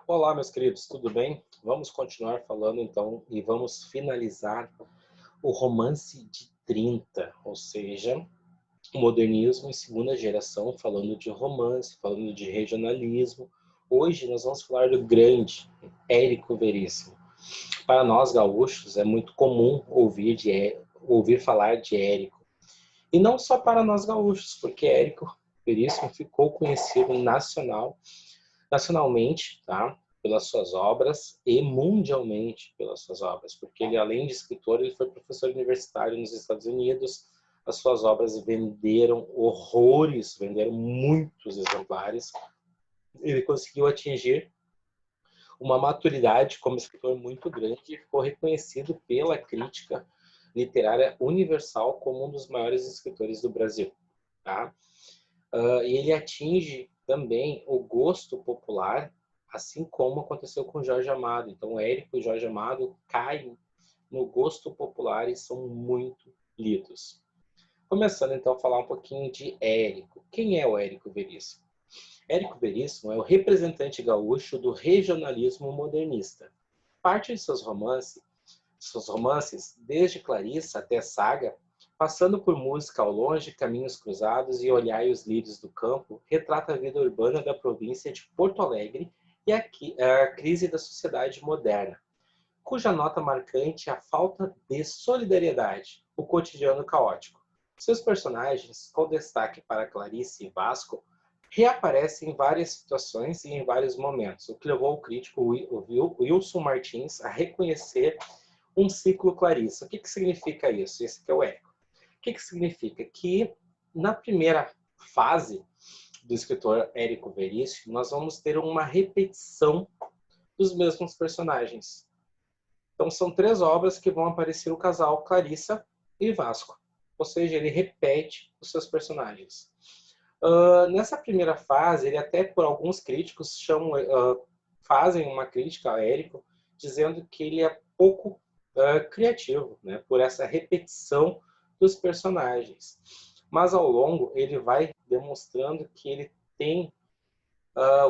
Olá, meus queridos, tudo bem? Vamos continuar falando então e vamos finalizar o romance de 30, ou seja, o modernismo em segunda geração, falando de romance, falando de regionalismo. Hoje nós vamos falar do grande Érico Veríssimo. Para nós gaúchos é muito comum ouvir falar de Érico. E não só para nós gaúchos, porque Érico Veríssimo ficou conhecido nacionalmente, tá? Pelas suas obras e mundialmente pelas suas obras, porque ele, além de escritor, ele foi professor universitário nos Estados Unidos. As suas obras venderam horrores, venderam muitos exemplares. Ele conseguiu atingir uma maturidade como escritor muito grande e ficou reconhecido pela crítica literária universal como um dos maiores escritores do Brasil, tá? E ele atinge também o gosto popular, assim como aconteceu com Jorge Amado. Então, o Érico e Jorge Amado caem no gosto popular e são muito lidos. Começando então a falar um pouquinho de Érico. Quem é o Érico Veríssimo? Érico Veríssimo é o representante gaúcho do regionalismo modernista. Parte de seus romances, desde Clarissa até Saga, passando por Música ao Longe, Caminhos Cruzados e Olhai os Lírios do Campo, retrata a vida urbana da província de Porto Alegre e a crise da sociedade moderna, cuja nota marcante é a falta de solidariedade, o cotidiano caótico. Seus personagens, com destaque para Clarice e Vasco, reaparecem em várias situações e em vários momentos, o que levou o crítico Wilson Martins a reconhecer um ciclo Clarissa. O que significa isso? Esse que é o Érico. O que significa? Que na primeira fase do escritor Érico Veríssimo, nós vamos ter uma repetição dos mesmos personagens. Então, são três obras que vão aparecer o casal Clarissa e Vasco. Ou seja, ele repete os seus personagens. Nessa primeira fase, ele até por alguns críticos fazem uma crítica a Érico, dizendo que ele é pouco criativo, né, por essa repetição dos personagens. Mas ao longo ele vai demonstrando que ele tem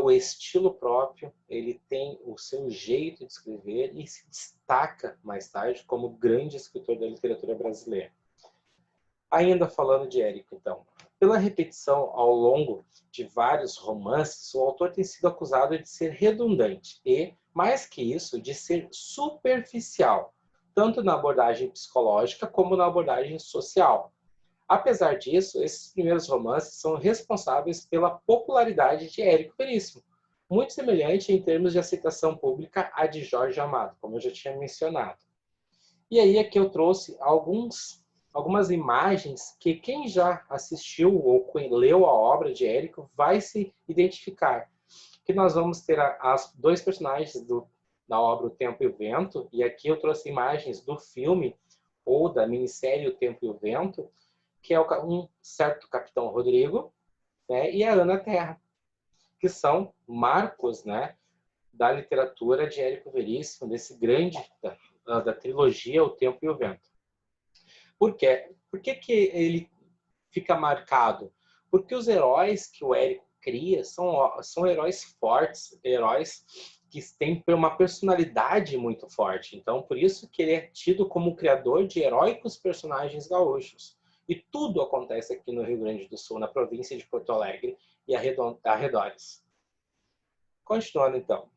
o estilo próprio, ele tem o seu jeito de escrever e se destaca mais tarde como grande escritor da literatura brasileira. Ainda falando de Érico, então. Pela repetição ao longo de vários romances, o autor tem sido acusado de ser redundante e, mais que isso, de ser superficial, tanto na abordagem psicológica como na abordagem social. Apesar disso, esses primeiros romances são responsáveis pela popularidade de Érico Veríssimo, muito semelhante em termos de aceitação pública à de Jorge Amado, como eu já tinha mencionado. E aí aqui eu trouxe algumas imagens que quem já assistiu ou leu a obra de Érico vai se identificar. Que nós vamos ter as dois personagens da obra O Tempo e o Vento, e aqui eu trouxe imagens do filme ou da minissérie O Tempo e o Vento, que é um certo Capitão Rodrigo, né, e a Ana Terra, que são marcos, né, da literatura de Érico Veríssimo, desse grande da trilogia O Tempo e o Vento. Por quê? Por que ele fica marcado? Porque os heróis que o Érico cria são heróis fortes, heróis que têm uma personalidade muito forte. Então, por isso que ele é tido como o criador de heróicos personagens gaúchos. E tudo acontece aqui no Rio Grande do Sul, na província de Porto Alegre e arredores. Continuando, então.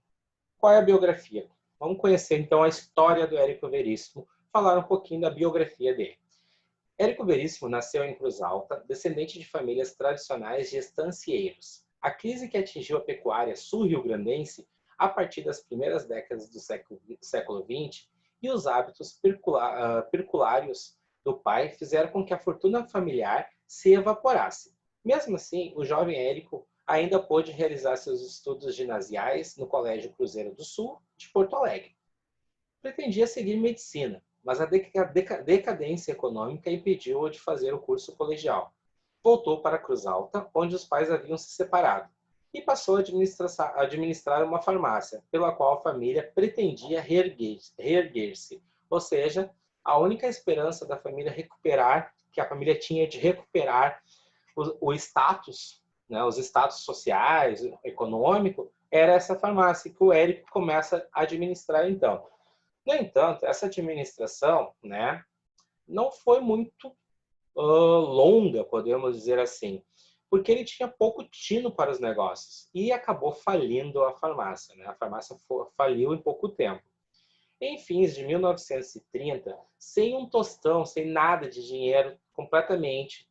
Qual é a biografia? Vamos conhecer, então, a história do Érico Veríssimo, falar um pouquinho da biografia dele. Érico Veríssimo nasceu em Cruz Alta, descendente de famílias tradicionais de estancieiros. A crise que atingiu a pecuária sul-riograndense a partir das primeiras décadas do século XX e os hábitos perculários do pai fizeram com que a fortuna familiar se evaporasse. Mesmo assim, o jovem Érico ainda pôde realizar seus estudos ginasiais no Colégio Cruzeiro do Sul de Porto Alegre. Pretendia seguir medicina, mas a decadência econômica impediu-o de fazer o curso colegial. Voltou para Cruz Alta, onde os pais haviam se separado, e passou a administrar uma farmácia, pela qual a família pretendia reerguer-se, ou seja, a única esperança da família que a família tinha de recuperar o status, né, os status sociais, econômico, era essa farmácia que o Érico começa a administrar então. No entanto, essa administração, né, não foi muito longa, podemos dizer assim, porque ele tinha pouco tino para os negócios e acabou falindo a farmácia, né? A farmácia faliu em pouco tempo. Em fins de 1930, sem um tostão, sem nada de dinheiro, completamente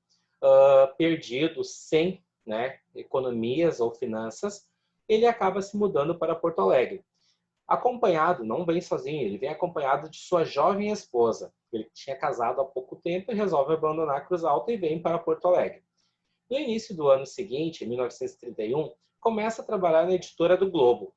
perdido, sem, né, economias ou finanças, ele acaba se mudando para Porto Alegre. Acompanhado, não vem sozinho, ele vem acompanhado de sua jovem esposa. Ele tinha casado há pouco tempo e resolve abandonar Cruz Alta e vem para Porto Alegre. No início do ano seguinte, em 1931, começa a trabalhar na editora do Globo,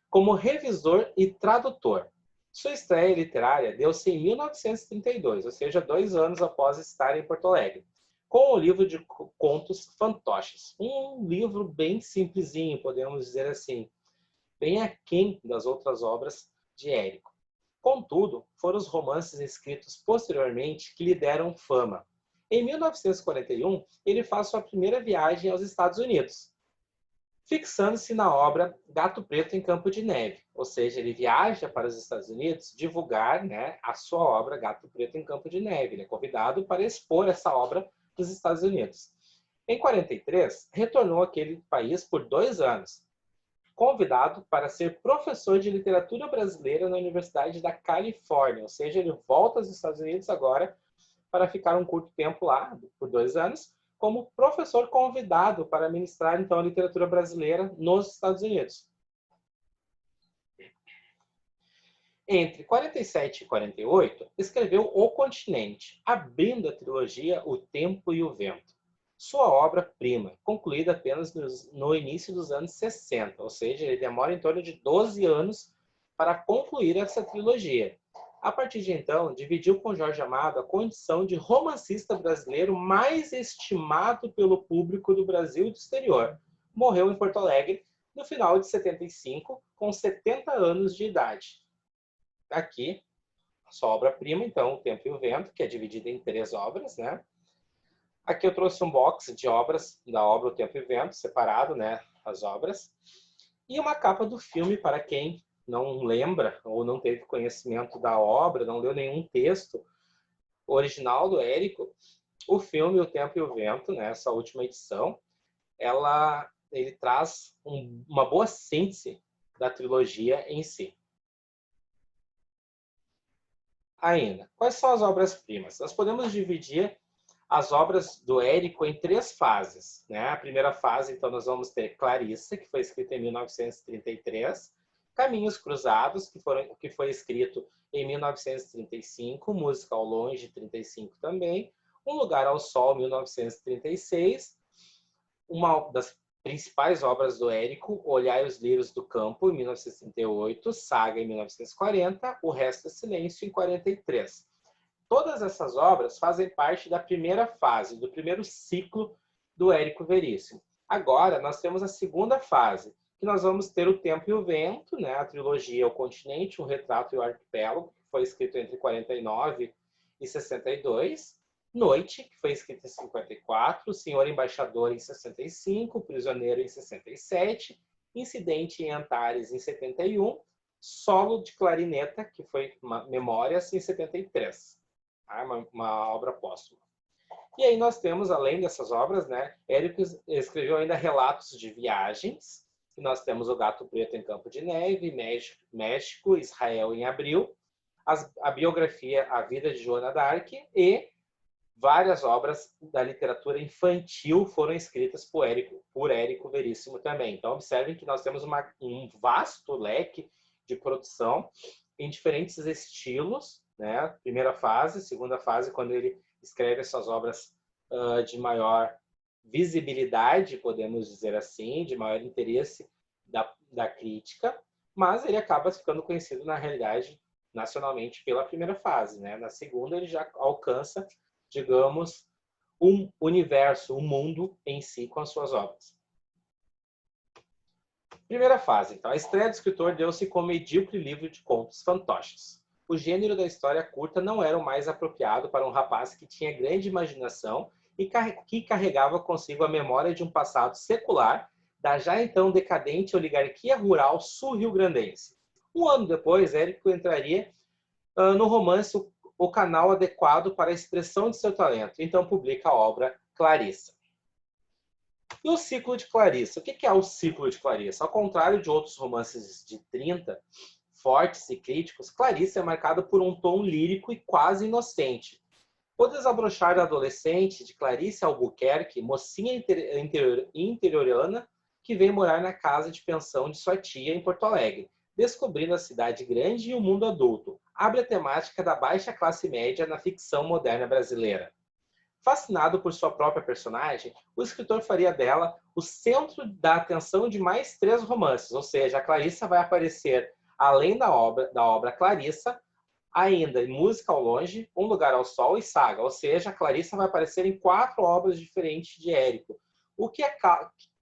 como revisor e tradutor. Sua estreia literária deu-se em 1932, ou seja, 2 anos após estar em Porto Alegre, com o livro de contos Fantoches. Um livro bem simplesinho, podemos dizer assim, bem aquém das outras obras de Érico. Contudo, foram os romances escritos posteriormente que lhe deram fama. Em 1941, ele faz sua primeira viagem aos Estados Unidos, fixando-se na obra Gato Preto em Campo de Neve, ou seja, ele viaja para os Estados Unidos divulgar, né, a sua obra Gato Preto em Campo de Neve. Ele é convidado para expor essa obra nos Estados Unidos. Em 43, retornou àquele país por 2 anos, convidado para ser professor de literatura brasileira na Universidade da Califórnia, ou seja, ele volta aos Estados Unidos agora para ficar um curto tempo lá, por 2 anos, como professor convidado para ministrar então a literatura brasileira nos Estados Unidos. Entre 47 e 48, escreveu O Continente, abrindo a trilogia O Tempo e o Vento. Sua obra-prima, concluída apenas no início dos anos 60, ou seja, ele demora em torno de 12 anos para concluir essa trilogia. A partir de então, dividiu com Jorge Amado a condição de romancista brasileiro mais estimado pelo público do Brasil e do exterior. Morreu em Porto Alegre no final de 75, com 70 anos de idade. Aqui, sua obra-prima, então, O Tempo e o Vento, que é dividida em 3 obras, né? Aqui eu trouxe um box de obras, da obra O Tempo e o Vento, separado, né, as obras. E uma capa do filme, para quem não lembra ou não teve conhecimento da obra, não leu nenhum texto original do Érico. O filme O Tempo e o Vento, né, essa última edição, ele traz uma boa síntese da trilogia em si. Ainda, quais são as obras-primas? Nós podemos dividir as obras do Érico em 3 fases, né? A primeira fase, então, nós vamos ter Clarissa, que foi escrita em 1933, Caminhos Cruzados, que foi escrito em 1935, Música ao Longe, 35 também, Um Lugar ao Sol, 1936, uma das principais obras do Érico, Olhai os Lírios do Campo, em 1938, Saga, em 1940, O Resto é Silêncio, em 43. Todas essas obras fazem parte da primeira fase, do primeiro ciclo do Érico Veríssimo. Agora, nós temos a segunda fase, que nós vamos ter O Tempo e o Vento, né? A trilogia O Continente, O Retrato e o Arquipélago, que foi escrito entre 49 e 62, Noite, que foi escrita em 54, Senhor Embaixador em 65, Prisioneiro em 67, Incidente em Antares em 71, Solo de Clarineta, que foi Memórias, em 73. Uma obra póstuma. E aí nós temos, além dessas obras, né, Érico escreveu ainda relatos de viagens, e nós temos O Gato Preto em Campo de Neve, México, Israel em Abril, a biografia A Vida de Joana d'Arc e várias obras da literatura infantil foram escritas por Érico Veríssimo também. Então, observem que nós temos um vasto leque de produção em diferentes estilos, né? Primeira fase, segunda fase, quando ele escreve essas obras de maior visibilidade, podemos dizer assim, de maior interesse da crítica, mas ele acaba ficando conhecido, na realidade, nacionalmente pela primeira fase, né? Na segunda, ele já alcança, digamos, um universo, um mundo em si com as suas obras. Primeira fase, então. A estreia do escritor deu-se com o medíocre livro de contos Fantoches. O gênero da história curta não era o mais apropriado para um rapaz que tinha grande imaginação e que carregava consigo a memória de um passado secular da já então decadente oligarquia rural sul-rio-grandense. Um ano depois, Érico entraria no romance o canal adequado para a expressão de seu talento, então publica a obra Clarissa. E o ciclo de Clarissa? O que é o ciclo de Clarissa? Ao contrário de outros romances de 30, fortes e críticos, Clarissa é marcada por um tom lírico e quase inocente. O desabrochar da adolescente de Clarice Albuquerque, mocinha interiorana, que vem morar na casa de pensão de sua tia em Porto Alegre, descobrindo a cidade grande e o mundo adulto, abre a temática da baixa classe média na ficção moderna brasileira. Fascinado por sua própria personagem, o escritor faria dela o centro da atenção de mais 3 romances, ou seja, a Clarissa vai aparecer, além da obra Clarissa, ainda em Música ao Longe, Um Lugar ao Sol e Saga, ou seja, a Clarissa vai aparecer em 4 obras diferentes de Érico, o que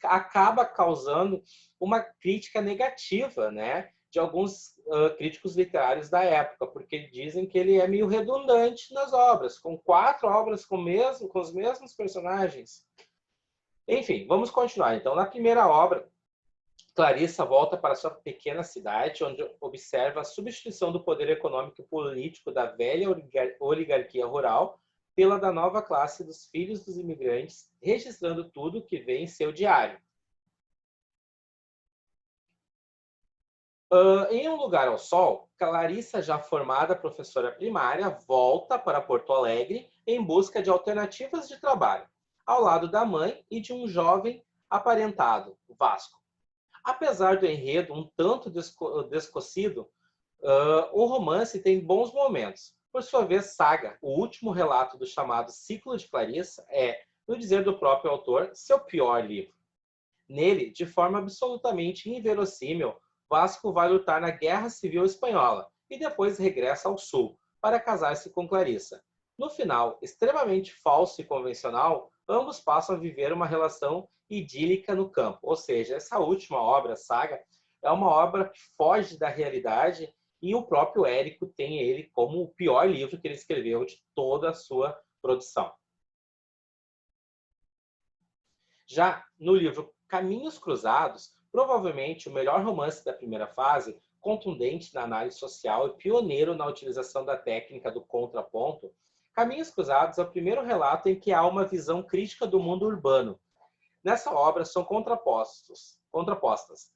acaba causando uma crítica negativa, né, de alguns críticos literários da época, porque dizem que ele é meio redundante nas obras, com 4 obras com os mesmos personagens. Enfim, vamos continuar. Então, na primeira obra, Clarissa volta para sua pequena cidade, onde observa a substituição do poder econômico e político da velha oligarquia rural pela da nova classe dos filhos dos imigrantes, registrando tudo o que vê em seu diário. Em Um Lugar ao Sol, Clarissa, já formada professora primária, volta para Porto Alegre em busca de alternativas de trabalho, ao lado da mãe e de um jovem aparentado, Vasco. Apesar do enredo um tanto descosido, o romance tem bons momentos. Por sua vez, Saga, o último relato do chamado Ciclo de Clarissa, é, no dizer do próprio autor, seu pior livro. Nele, de forma absolutamente inverossímil, Vasco vai lutar na Guerra Civil Espanhola e depois regressa ao Sul para casar-se com Clarissa. No final, extremamente falso e convencional, ambos passam a viver uma relação idílica no campo. Ou seja, essa última obra, Saga, é uma obra que foge da realidade e o próprio Érico tem ele como o pior livro que ele escreveu de toda a sua produção. Já no livro Caminhos Cruzados, provavelmente o melhor romance da primeira fase, contundente na análise social e pioneiro na utilização da técnica do contraponto, Caminhos Cruzados é o primeiro relato em que há uma visão crítica do mundo urbano. Nessa obra são contrapostas,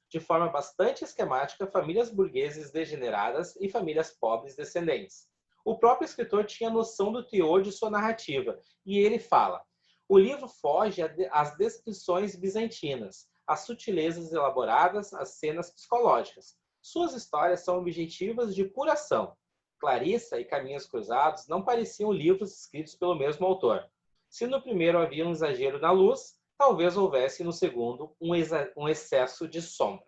de forma bastante esquemática, famílias burgueses degeneradas e famílias pobres descendentes. O próprio escritor tinha noção do teor de sua narrativa, e ele fala: o livro foge às descrições bizantinas, às sutilezas elaboradas, às cenas psicológicas. Suas histórias são objetivas de pura ação. Clarissa e Caminhos Cruzados não pareciam livros escritos pelo mesmo autor. Se no primeiro havia um exagero na luz, talvez houvesse no segundo um excesso de sombra.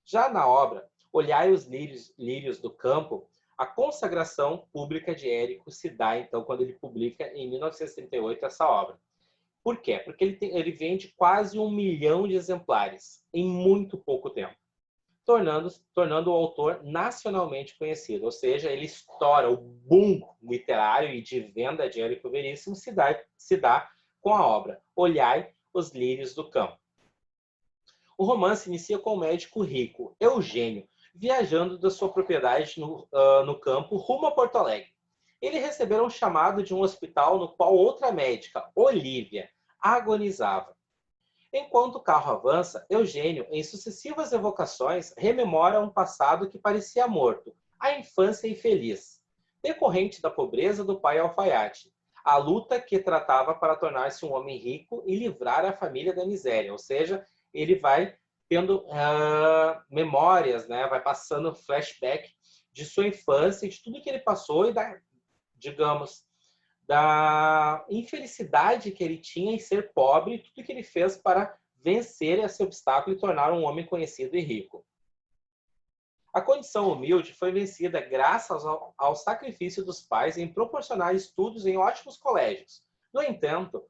Já na obra Olhai os lírios do campo, a consagração pública de Érico se dá, então, quando ele publica, em 1938, essa obra. Por quê? Porque ele vende quase 1 milhão de exemplares em muito pouco tempo, tornando o autor nacionalmente conhecido. Ou seja, ele estoura o boom literário e de venda de Érico Veríssimo se dá com a obra Olhai os lírios do campo. O romance inicia com o médico rico, Eugênio, viajando da sua propriedade no campo rumo a Porto Alegre. Ele recebeu um chamado de um hospital no qual outra médica, Olívia, agonizava. Enquanto o carro avança, Eugênio, em sucessivas evocações, rememora um passado que parecia morto, a infância infeliz, decorrente da pobreza do pai alfaiate, a luta que tratava para tornar-se um homem rico e livrar a família da miséria, ou seja, ele vai tendo memórias, né? Vai passando flashback de sua infância, de tudo que ele passou e da infelicidade que ele tinha em ser pobre e tudo que ele fez para vencer esse obstáculo e tornar um homem conhecido e rico. A condição humilde foi vencida graças ao sacrifício dos pais em proporcionar estudos em ótimos colégios. No entanto,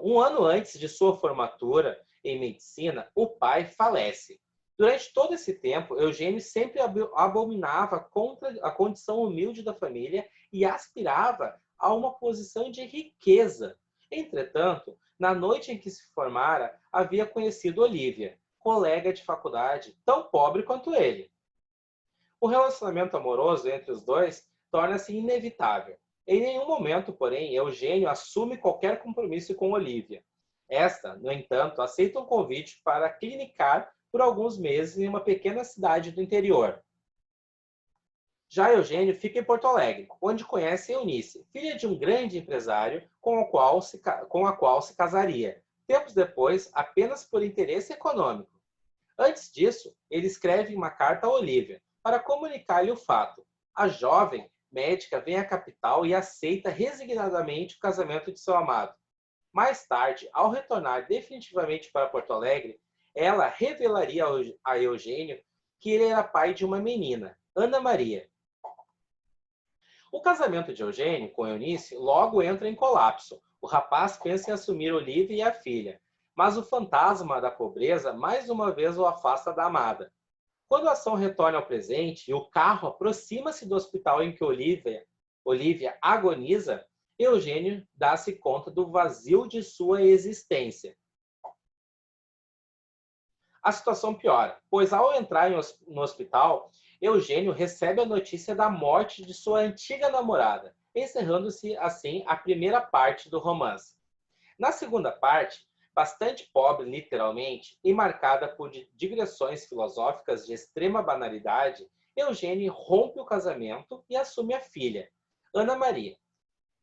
um ano antes de sua formatura em medicina, o pai falece. Durante todo esse tempo, Eugênio sempre abominava contra a condição humilde da família e aspirava a uma posição de riqueza. Entretanto, Na noite em que se formara, havia conhecido Olivia, colega de faculdade, tão pobre quanto ele. O relacionamento amoroso entre os dois torna-se inevitável. Em nenhum momento, porém, Eugênio assume qualquer compromisso com Olivia. Esta, no entanto, aceita um convite para clinicar por alguns meses em uma pequena cidade do interior. Já Eugênio fica em Porto Alegre, onde conhece Eunice, filha de um grande empresário com a qual se casaria, tempos depois, apenas por interesse econômico. Antes disso, ele escreve uma carta a Olivia para comunicar-lhe o fato. A jovem médica vem à capital e aceita resignadamente o casamento de seu amado. Mais tarde, ao retornar definitivamente para Porto Alegre, ela revelaria a Eugênio que ele era pai de uma menina, Ana Maria. O casamento de Eugênio com Eunice logo entra em colapso. O rapaz pensa em assumir Olivia e a filha, mas o fantasma da pobreza mais uma vez o afasta da amada. Quando a ação retorna ao presente e o carro aproxima-se do hospital em que Olivia agoniza, Eugênio dá-se conta do vazio de sua existência. A situação piora, pois ao entrar no hospital, Eugênio recebe a notícia da morte de sua antiga namorada, encerrando-se assim a primeira parte do romance. Na segunda parte, bastante pobre literalmente e marcada por digressões filosóficas de extrema banalidade, Eugênio rompe o casamento e assume a filha, Ana Maria.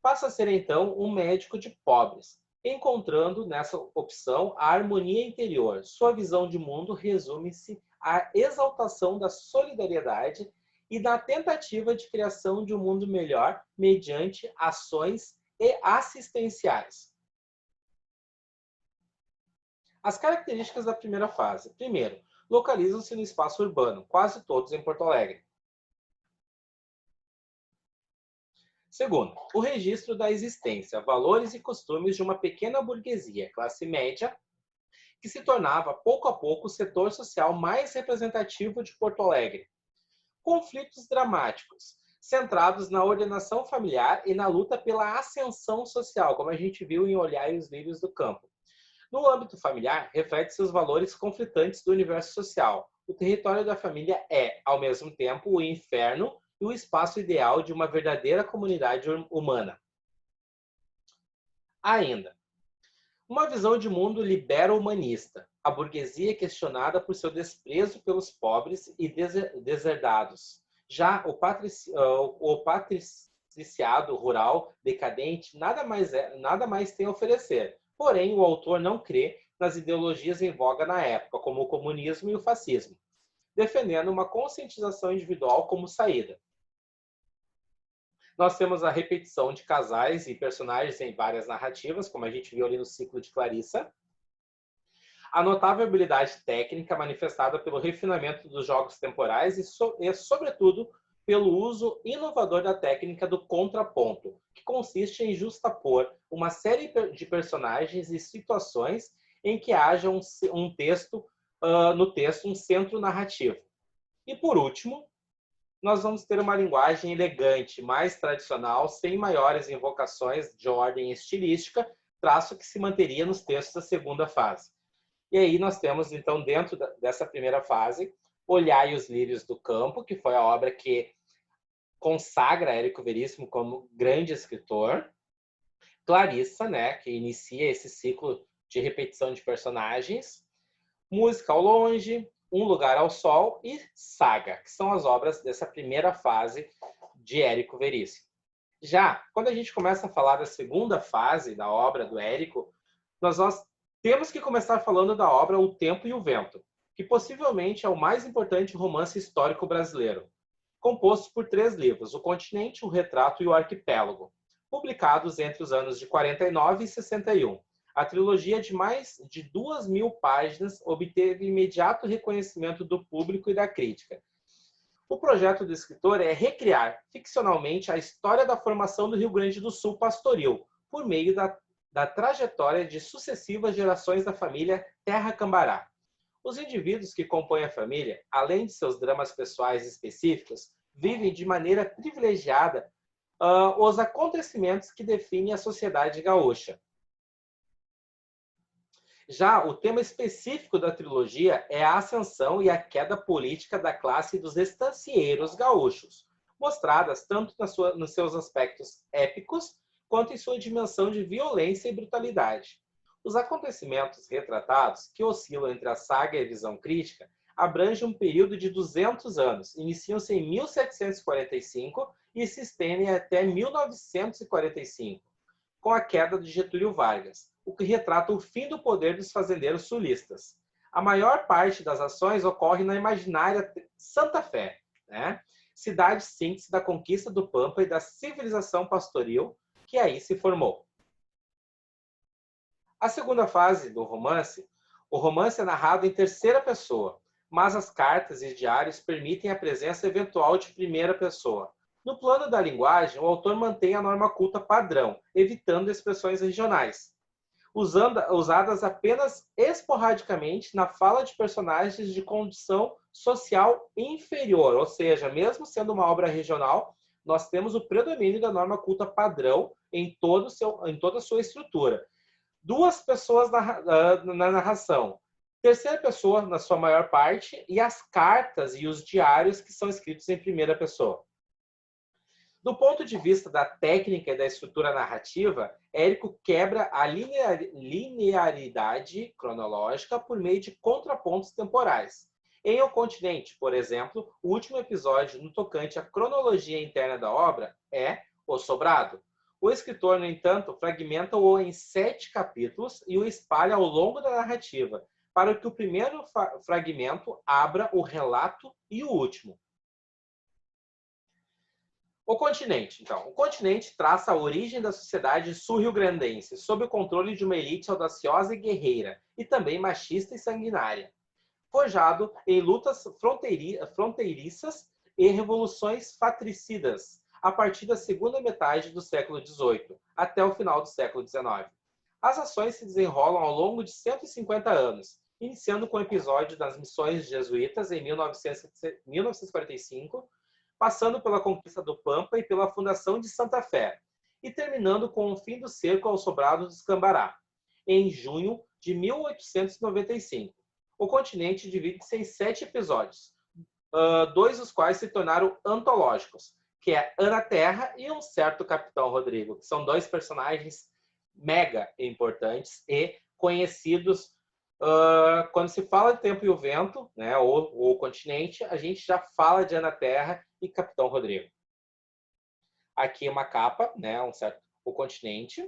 Passa a ser então um médico de pobres, encontrando nessa opção a harmonia interior. Sua visão de mundo resume-se à exaltação da solidariedade e da tentativa de criação de um mundo melhor mediante ações e assistenciais. As características da primeira fase. Primeiro, localizam-se no espaço urbano, quase todos em Porto Alegre. Segundo, o registro da existência, valores e costumes de uma pequena burguesia, classe média, que se tornava, pouco a pouco, o setor social mais representativo de Porto Alegre. Conflitos dramáticos, centrados na ordenação familiar e na luta pela ascensão social, como a gente viu em Olhai os Lírios do Campo. No âmbito familiar, reflete-se os valores conflitantes do universo social. O território da família é, ao mesmo tempo, o inferno e o espaço ideal de uma verdadeira comunidade humana. Ainda, uma visão de mundo libero-humanista. A burguesia é questionada por seu desprezo pelos pobres e deserdados. Já o patriciado rural decadente nada mais tem a oferecer. Porém, o autor não crê nas ideologias em voga na época, como o comunismo e o fascismo, defendendo uma conscientização individual como saída. Nós temos a repetição de casais e personagens em várias narrativas, como a gente viu ali no ciclo de Clarissa. A notável habilidade técnica manifestada pelo refinamento dos jogos temporais e sobretudo, pelo uso inovador da técnica do contraponto, que consiste em justapor uma série de personagens e situações em que haja no texto um centro narrativo. E por último, nós vamos ter uma linguagem elegante, mais tradicional, sem maiores invocações de ordem estilística, traço que se manteria nos textos da segunda fase. E aí nós temos, então, dentro dessa primeira fase, Olhai os Lírios do Campo, que foi a obra que consagra Érico Veríssimo como grande escritor. Clarissa, né, que inicia esse ciclo de repetição de personagens. Música ao Longe, Um Lugar ao Sol e Saga, que são as obras dessa primeira fase de Érico Veríssimo. Já, quando a gente começa a falar da segunda fase da obra do Érico, nós temos que começar falando da obra O Tempo e o Vento, que possivelmente é o mais importante romance histórico brasileiro, composto por 3 livros, O Continente, O Retrato e O Arquipélago, publicados entre os anos de 49 e 61. A trilogia de mais de 2.000 páginas obteve imediato reconhecimento do público e da crítica. O projeto do escritor é recriar ficcionalmente a história da formação do Rio Grande do Sul pastoril, por meio da trajetória de sucessivas gerações da família Terra Cambará. Os indivíduos que compõem a família, além de seus dramas pessoais específicos, vivem de maneira privilegiada os acontecimentos que definem a sociedade gaúcha. Já o tema específico da trilogia é a ascensão e a queda política da classe dos estancieiros gaúchos, mostradas tanto nos seus aspectos épicos quanto em sua dimensão de violência e brutalidade. Os acontecimentos retratados, que oscilam entre a saga e a visão crítica, abrangem um período de 200 anos, iniciam-se em 1745 e se estendem até 1945, com a queda de Getúlio Vargas, o que retrata o fim do poder dos fazendeiros sulistas. A maior parte das ações ocorre na imaginária Santa Fé, né? Cidade síntese da conquista do Pampa e da civilização pastoril que aí se formou. A segunda fase do romance, o romance é narrado em terceira pessoa, mas as cartas e diários permitem a presença eventual de primeira pessoa. No plano da linguagem, o autor mantém a norma culta padrão, evitando expressões regionais, usadas apenas esporadicamente na fala de personagens de condição social inferior, ou seja, mesmo sendo uma obra regional, nós temos o predomínio da norma culta padrão em toda a sua estrutura. Duas pessoas na narração, terceira pessoa na sua maior parte, e as cartas e os diários que são escritos em primeira pessoa. Do ponto de vista da técnica e da estrutura narrativa, Érico quebra a linearidade cronológica por meio de contrapontos temporais. Em O Continente, por exemplo, o último episódio no tocante à cronologia interna da obra é O Sobrado. O escritor, no entanto, fragmenta-o em 7 capítulos e o espalha ao longo da narrativa, para que o primeiro fragmento abra o relato e o último. O Continente, então. O Continente traça a origem da sociedade sul-rio-grandense, sob o controle de uma elite audaciosa e guerreira, e também machista e sanguinária, forjado em lutas fronteiriças e revoluções fratricidas, a partir da segunda metade do século XVIII, até o final do século XIX. As ações se desenrolam ao longo de 150 anos, iniciando com o episódio das missões jesuítas em 1945, passando pela conquista do Pampa e pela fundação de Santa Fé, e terminando com o fim do cerco ao sobrado dos Cambará, em junho de 1895. O Continente divide-se em 7 episódios, 2 dos quais se tornaram antológicos, que é Ana Terra e um certo Capitão Rodrigo, que são 2 personagens mega importantes e conhecidos. Quando se fala de Tempo e o Vento, né, ou Continente, a gente já fala de Ana Terra e Capitão Rodrigo. Aqui uma capa, né, o Continente.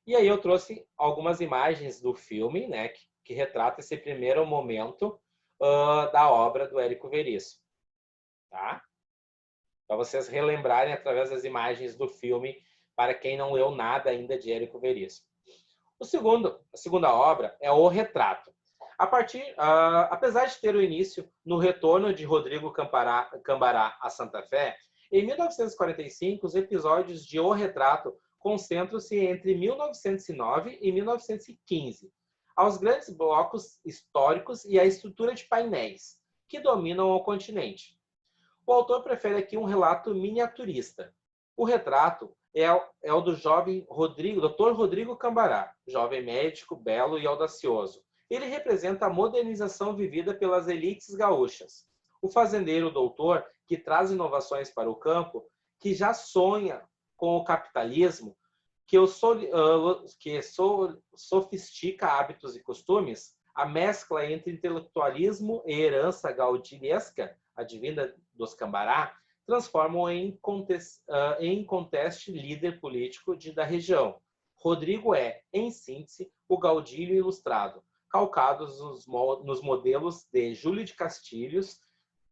E aí eu trouxe algumas imagens do filme, né, que retrata esse primeiro momento da obra do Érico Veríssimo. Tá? Para vocês relembrarem através das imagens do filme, para quem não leu nada ainda de Érico Veríssimo. A segunda obra é O Retrato. Apesar de ter o início no retorno de Rodrigo Cambará a Santa Fé, em 1945, os episódios de O Retrato concentram-se entre 1909 e 1915, aos grandes blocos históricos e à estrutura de painéis, que dominam o continente. O autor prefere aqui um relato miniaturista. O retrato é o do jovem Dr. Rodrigo Cambará, jovem médico, belo e audacioso. Ele representa a modernização vivida pelas elites gaúchas. O fazendeiro doutor, que traz inovações para o campo, que já sonha com o capitalismo, que sofistica hábitos e costumes, a mescla entre intelectualismo e herança gaudilesca, advinda dos Cambará, transformam em conteste líder político da região. Rodrigo é, em síntese, o gaudilho ilustrado, calcados nos modelos de Júlio de Castilhos,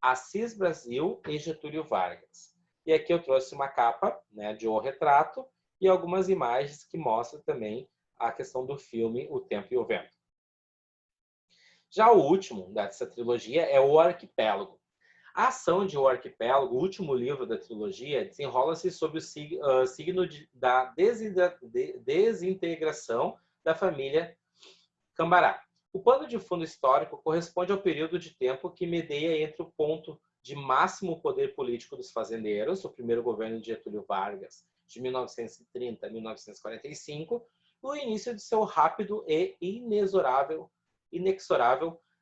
Assis Brasil e Getúlio Vargas. E aqui eu trouxe uma capa, né, de O Retrato e algumas imagens que mostram também a questão do filme O Tempo e o Vento. Já o último dessa trilogia é O Arquipélago. A ação de O Arquipélago, o último livro da trilogia, desenrola-se sob o signo da desintegração da família Cambará. O pano de fundo histórico corresponde ao período de tempo que medeia entre o ponto de máximo poder político dos fazendeiros, o primeiro governo de Getúlio Vargas, de 1930 a 1945, no início de seu rápido e inexorável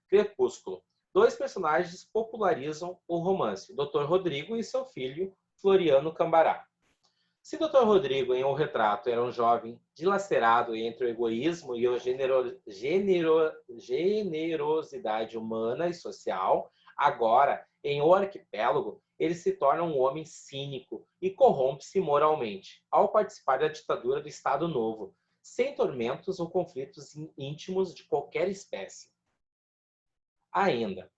crepúsculo. Dois personagens popularizam o romance, Dr. Rodrigo e seu filho, Floriano Cambará. Se Dr. Rodrigo, em O Retrato, era um jovem dilacerado entre o egoísmo e a generosidade humana e social, agora, em O Arquipélago, ele se torna um homem cínico e corrompe-se moralmente, ao participar da ditadura do Estado Novo, sem tormentos ou conflitos íntimos de qualquer espécie. Ainda,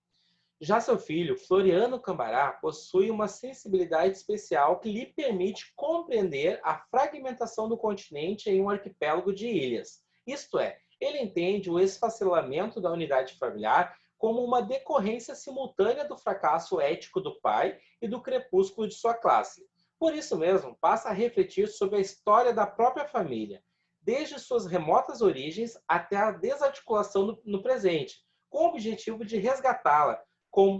já seu filho, Floriano Cambará, possui uma sensibilidade especial que lhe permite compreender a fragmentação do continente em um arquipélago de ilhas. Isto é, ele entende o esfacelamento da unidade familiar como uma decorrência simultânea do fracasso ético do pai e do crepúsculo de sua classe. Por isso mesmo, passa a refletir sobre a história da própria família, desde suas remotas origens até a desarticulação no presente, com o objetivo de resgatá-la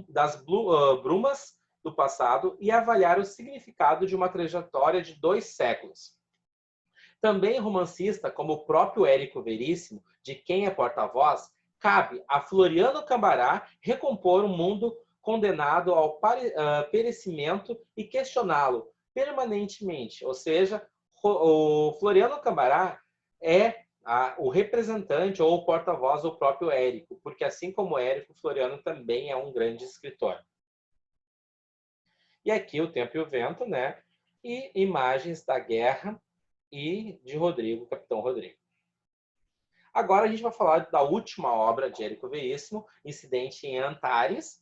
das brumas do passado e avaliar o significado de uma trajetória de 2 séculos. Também romancista, como o próprio Érico Veríssimo, de quem é porta-voz, cabe a Floriano Cambará recompor um mundo condenado ao perecimento e questioná-lo permanentemente. Ou seja, o Floriano Cambará é o representante ou o porta-voz do próprio Érico, porque assim como o Érico, Floriano também é um grande escritor. E aqui o Tempo e o Vento, né? E imagens da guerra e de Rodrigo, Capitão Rodrigo. Agora a gente vai falar da última obra de Érico Veríssimo, Incidente em Antares.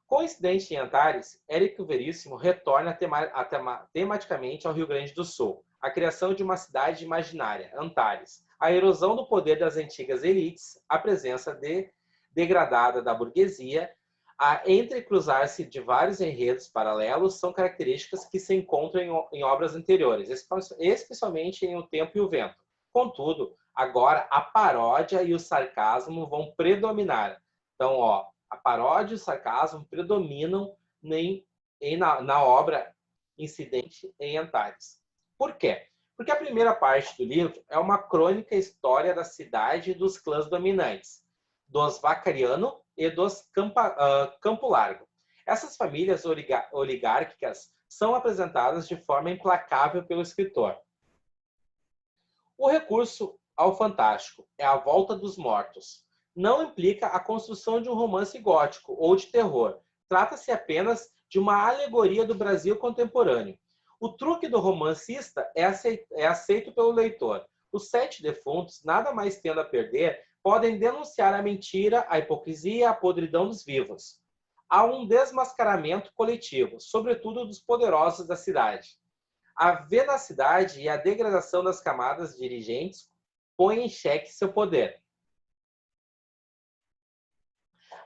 Com Incidente em Antares, Érico Veríssimo retorna tematicamente ao Rio Grande do Sul, a criação de uma cidade imaginária, Antares, a erosão do poder das antigas elites, a presença degradada da burguesia, a entrecruzar-se de vários enredos paralelos são características que se encontram em obras anteriores, especialmente em O Tempo e o Vento. Contudo, agora a paródia e o sarcasmo vão predominar. Então, a paródia e o sarcasmo predominam na obra Incidente em Antares. Por quê? Porque a primeira parte do livro é uma crônica história da cidade e dos clãs dominantes, dos Vacariano e dos Campo Largo. Essas famílias oligárquicas são apresentadas de forma implacável pelo escritor. O recurso ao fantástico é a volta dos mortos. Não implica a construção de um romance gótico ou de terror. Trata-se apenas de uma alegoria do Brasil contemporâneo. O truque do romancista é aceito pelo leitor. Os 7 defuntos, nada mais tendo a perder, podem denunciar a mentira, a hipocrisia e a podridão dos vivos. Há um desmascaramento coletivo, sobretudo dos poderosos da cidade. A venacidade e a degradação das camadas dirigentes põem em xeque seu poder.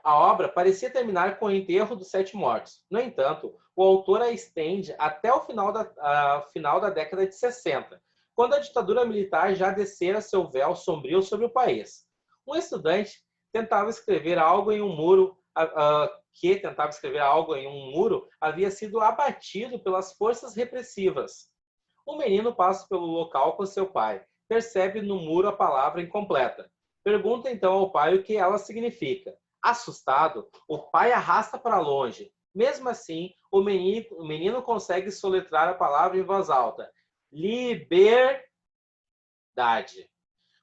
A obra parecia terminar com o enterro dos 7 mortos. No entanto, o autor a estende até o final da década de 60, quando a ditadura militar já descera seu véu sombrio sobre o país. Um estudante tentava escrever algo em um muro havia sido abatido pelas forças repressivas. O menino passa pelo local com seu pai. Percebe no muro a palavra incompleta. Pergunta então ao pai o que ela significa. Assustado, o pai arrasta para longe. Mesmo assim, o menino consegue soletrar a palavra em voz alta. Liberdade.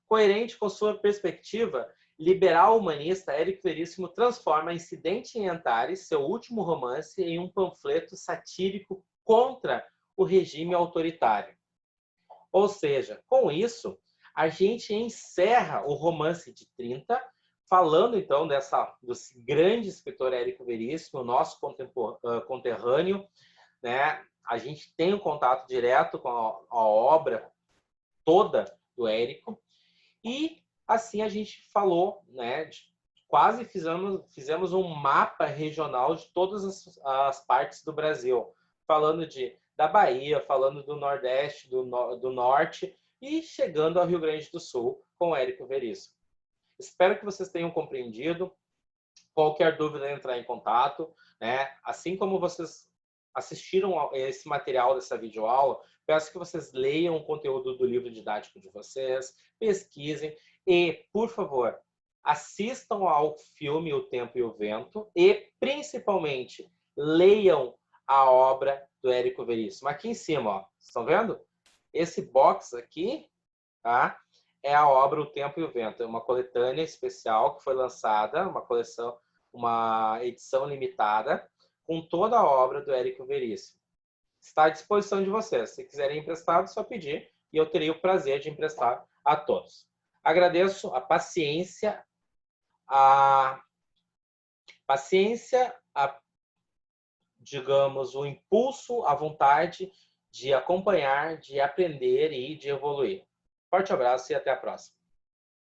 Coerente com sua perspectiva liberal humanista, Érico Veríssimo transforma Incidente em Antares, seu último romance, em um panfleto satírico contra o regime autoritário. Ou seja, com isso, a gente encerra o romance de 30, falando então desse grande escritor Érico Veríssimo, nosso conterrâneo, né? A gente tem um contato direto com a obra toda do Érico, e assim a gente falou, né? Quase fizemos um mapa regional de todas as partes do Brasil, falando da Bahia, falando do Nordeste, do Norte e chegando ao Rio Grande do Sul com Érico Veríssimo. Espero que vocês tenham compreendido. Qualquer dúvida, entrar em contato, né? Assim como vocês assistiram esse material dessa videoaula, peço que vocês leiam o conteúdo do livro didático de vocês, pesquisem e, por favor, assistam ao filme O Tempo e o Vento e, principalmente, leiam a obra do Érico Veríssimo. Aqui em cima, ó, estão vendo? Esse box aqui, tá? É a obra O Tempo e o Vento. É uma coletânea especial que foi lançada, uma coleção, uma edição limitada, com toda a obra do Érico Veríssimo. Está à disposição de vocês. Se quiserem emprestado, é só pedir e eu terei o prazer de emprestar a todos. Agradeço a paciência, digamos, o impulso, a vontade de acompanhar, de aprender e de evoluir. Forte abraço e até a próxima.